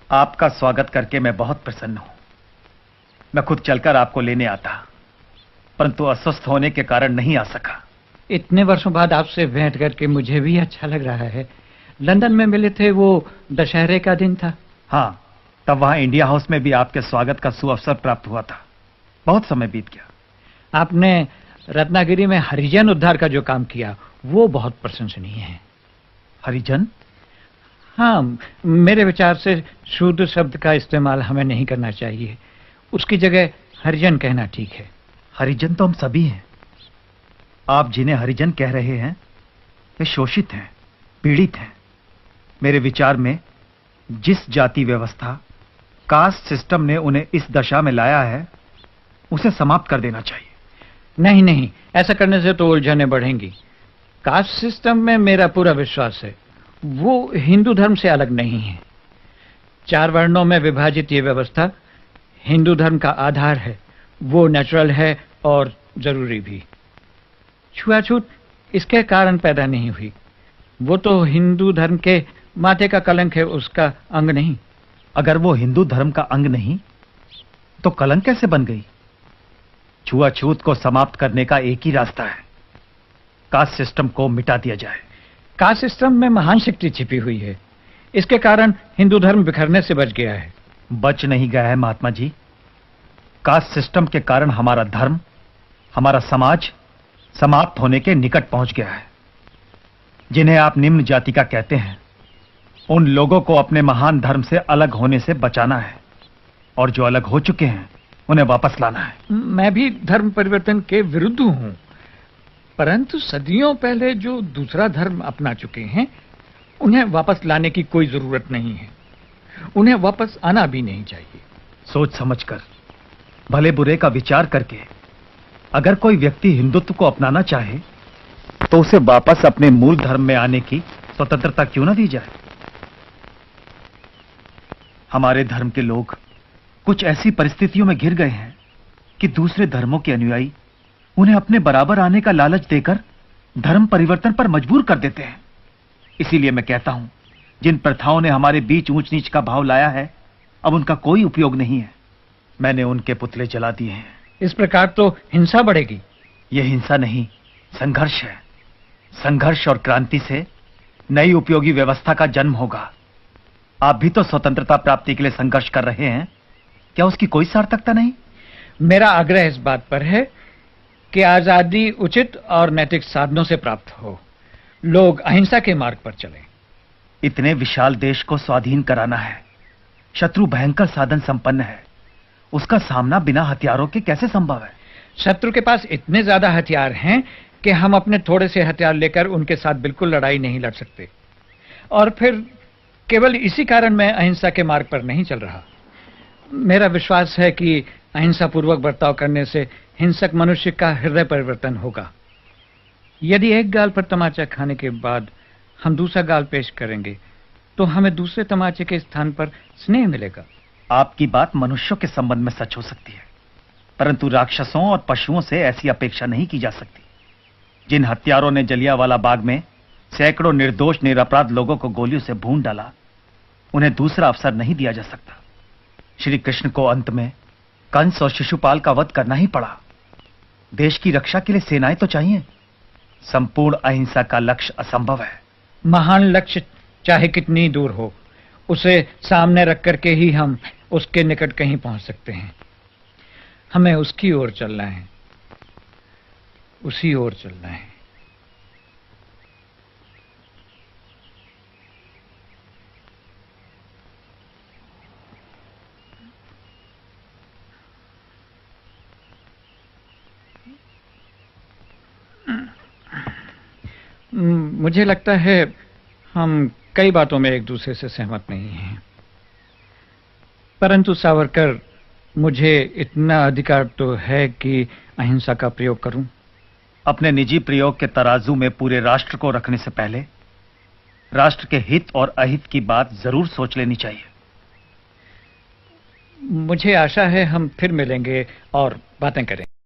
आपका स्वागत करके मैं बहुत प्रसन्न हूं। मैं खुद चलकर आपको लेने आता, परंतु अस्वस्थ होने के कारण नहीं आ सका। इतने वर्षों बाद आपसे भेंट करके मुझे भी अच्छा लग रहा है। लंदन में मिले थे, वो दशहरे का दिन था। हाँ, तब वहां इंडिया हाउस में भी आपके स्वागत का सुअवसर प्राप्त हुआ था। बहुत समय बीत गया। आपने रत्नागिरी में हरिजन उद्धार का जो काम किया वो बहुत प्रशंसनीय है। हरिजन? हाँ, मेरे विचार से शूद्र शब्द का इस्तेमाल हमें नहीं करना चाहिए। उसकी जगह हरिजन कहना ठीक है। हरिजन तो हम सभी हैं। आप जिन्हें हरिजन कह रहे हैं वे शोषित हैं, पीड़ित हैं। मेरे विचार में जिस जाति व्यवस्था, कास्ट सिस्टम ने उन्हें इस दशा में लाया है उसे समाप्त कर देना चाहिए। नहीं नहीं, ऐसा करने से तो उलझनें बढ़ेंगी। कास्ट सिस्टम में मेरा पूरा विश्वास है। वो हिंदू धर्म से अलग नहीं है। 4 वर्णों में विभाजित ये व्यवस्था हिंदू धर्म का आधार है। वो नेचुरल है और जरूरी भी। छुआछूत इसके कारण पैदा नहीं हुई। वो तो हिंदू धर्म के माथे का कलंक है, उसका अंग नहीं। अगर वो हिंदू धर्म का अंग नहीं तो कलंक कैसे बन गई? छुआछूत को समाप्त करने का एक ही रास्ता है, कास्ट सिस्टम को मिटा दिया जाए। कास्ट सिस्टम में महान शक्ति छिपी हुई है। इसके कारण हिंदू धर्म बिखरने से बच गया है। बच नहीं गया है महात्मा जी। कास्ट सिस्टम के कारण हमारा धर्म, हमारा समाज समाप्त होने के निकट पहुंच गया है। जिन्हें आप निम्न जाति का कहते हैं, उन लोगों को अपने महान धर्म से अलग होने से बचाना है, और जो अलग हो चुके हैं उन्हें वापस लाना है। मैं भी धर्म परिवर्तन के विरुद्ध हूं, परंतु सदियों पहले जो दूसरा धर्म अपना चुके हैं उन्हें वापस लाने की कोई जरूरत नहीं है। उन्हें वापस आना भी नहीं चाहिए। सोच समझकर, भले बुरे का विचार करके अगर कोई व्यक्ति हिंदुत्व को अपनाना चाहे तो उसे वापस अपने मूल धर्म में आने की स्वतंत्रता क्यों ना दी जाए? हमारे धर्म के लोग कुछ ऐसी परिस्थितियों में घिर गए हैं कि दूसरे धर्मों के अनुयायी उन्हें अपने बराबर आने का लालच देकर धर्म परिवर्तन पर मजबूर कर देते हैं। इसीलिए मैं कहता हूं, जिन प्रथाओं ने हमारे बीच ऊंच नीच का भाव लाया है, अब उनका कोई उपयोग नहीं है। मैंने उनके पुतले जला दिए हैं। इस प्रकार तो हिंसा बढ़ेगी। यह हिंसा नहीं, संघर्ष है। संघर्ष और क्रांति से नई उपयोगी व्यवस्था का जन्म होगा। आप भी तो स्वतंत्रता प्राप्ति के लिए संघर्ष कर रहे हैं, क्या उसकी कोई सार्थकता नहीं? मेरा आग्रह इस बात पर है कि आजादी उचित और नैतिक साधनों से प्राप्त हो। लोग अहिंसा के मार्ग पर चलें। इतने विशाल देश को स्वाधीन कराना है। शत्रु भयंकर साधन संपन्न है। उसका सामना बिना हथियारों के कैसे संभव है? शत्रु के पास इतने ज्यादा हथियार हैं कि हम अपने थोड़े से हथियार लेकर उनके साथ बिल्कुल लड़ाई नहीं लड़ सकते। और फिर केवल इसी कारण मैं अहिंसा के मार्ग पर नहीं चल रहा। मेरा विश्वास है कि अहिंसा पूर्वक बर्ताव करने से हिंसक मनुष्य का हृदय परिवर्तन होगा। यदि एक गाल पर तमाचा खाने के बाद हम दूसरा गाल पेश करेंगे तो हमें दूसरे तमाचे के स्थान पर स्नेह मिलेगा। आपकी बात मनुष्यों के संबंध में सच हो सकती है, परंतु राक्षसों और पशुओं से ऐसी अपेक्षा नहीं की जा सकती। जिन हत्यारों ने जलियांवाला बाग में सैकड़ों निर्दोष निरपराध लोगों को गोलियों से भून डाला, उन्हें दूसरा अवसर नहीं दिया जा सकता। श्री कृष्ण को अंत में कंस और शिशुपाल का वध करना ही पड़ा। देश की रक्षा के लिए सेनाएं तो चाहिए। संपूर्ण अहिंसा का लक्ष्य असंभव है। महान लक्ष्य चाहे कितनी दूर हो, उसे सामने रख करके ही हम उसके निकट कहीं पहुंच सकते हैं। हमें उसकी ओर चलना है, उसी ओर चलना है। मुझे लगता है हम कई बातों में एक दूसरे से सहमत नहीं हैं, परंतु सावरकर, मुझे इतना अधिकार तो है कि अहिंसा का प्रयोग करूं। अपने निजी प्रयोग के तराजू में पूरे राष्ट्र को रखने से पहले राष्ट्र के हित और अहित की बात जरूर सोच लेनी चाहिए। मुझे आशा है हम फिर मिलेंगे और बातें करें।